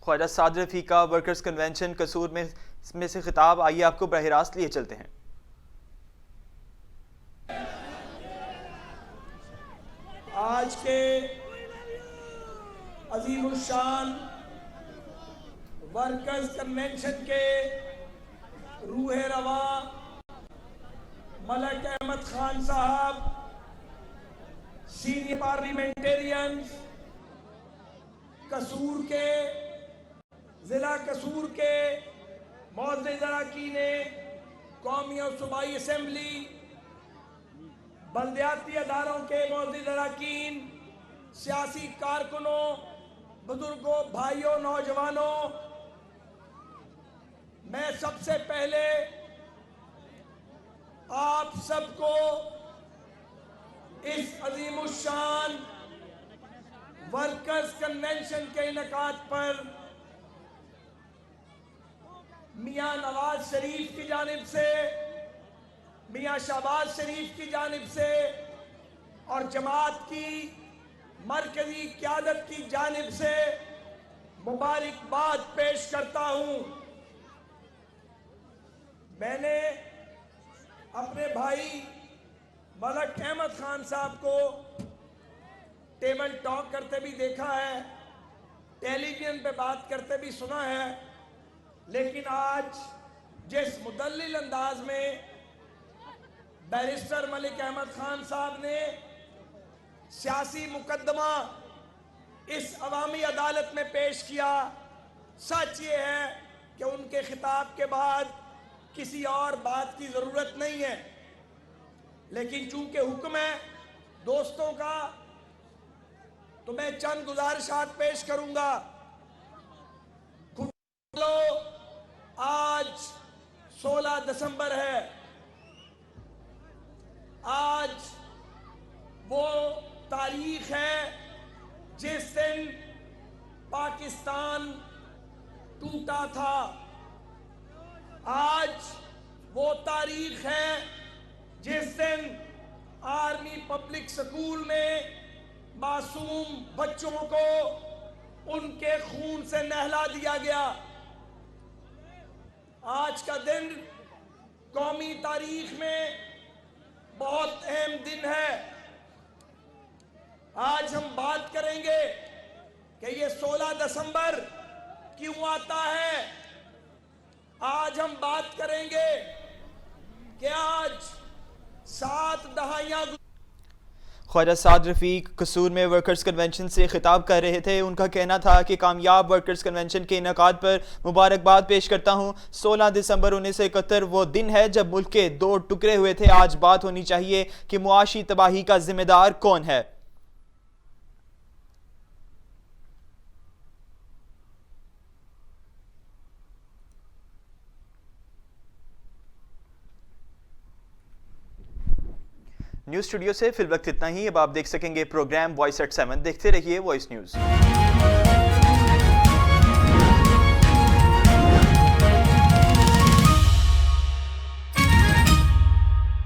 ख्वाजा साद रफ़ी का workers convention कसूर में से खिताब, आइए आपको बराह रास्त लिए चलते हैं। आज के अजीमुशान वर्कर्स कन्वेंशन के रूह रवा मलक अहमद खान साहब, सीनियर पार्लिमेंटेरियन कसूर के जिला कसूर के मौजूद अरकान कौमी और सूबाई असम्बली, बल्दियाती अदारों के मौजूद अरकान, सियासी कारकुनों, बुजुर्गों, भाइयों, नौजवानों, मैं सबसे पहले आप सबको इस अजीमुशान वर्कर्स कन्वेंशन के इनेकाद पर मियां नवाज शरीफ की जानिब से, मियां शहबाज शरीफ की जानिब से और जमात की मरकजी क़यादत की जानिब से मुबारकबाद पेश करता हूं। मैंने अपने भाई मलक अहमद खान साहब को टेबल टॉक करते भी देखा है, टेलीविजन पे बात करते भी सुना है, लेकिन आज जिस मुदल्लिल अंदाज में बैरिस्टर मलिक अहमद खान साहब ने सियासी मुकदमा इस अवामी अदालत में पेश किया, सच ये है कि उनके खिताब के बाद किसी और बात की जरूरत नहीं है, लेकिन चूंकि हुक्म है दोस्तों का तो मैं चंद गुजारिशात पेश करूंगा। आज 16 दिसंबर है। आज वो तारीख है जिस दिन पाकिस्तान टूटा था। आज वो तारीख है जिस दिन आर्मी पब्लिक स्कूल में मासूम बच्चों को उनके खून से नहला दिया गया। आज का दिन कौमी तारीख में बहुत अहम दिन है। आज हम बात करेंगे कि ये 16 दिसंबर क्यों आता है। आज हम बात करेंगे कि आज 7 दहाइयां ख्वाजा साद रफ़ी कसूर में वर्कर्स कन्वेंशन से खिताब कर रहे थे। उनका कहना था कि कामयाब वर्कर्स कन्वेंशन के इनेकाद पर मुबारकबाद पेश करता हूँ। 16 दिसंबर 1971 वो दिन है जब मुल्क के 2 टुकड़े हुए थे। आज बात होनी चाहिए कि मुआशी तबाही का जिम्मेदार कौन है। न्यूज़ स्टूडियो से फिल वक्त इतना ही। अब आप देख सकेंगे प्रोग्राम वॉइस एट 7। देखते रहिए वॉइस न्यूज़।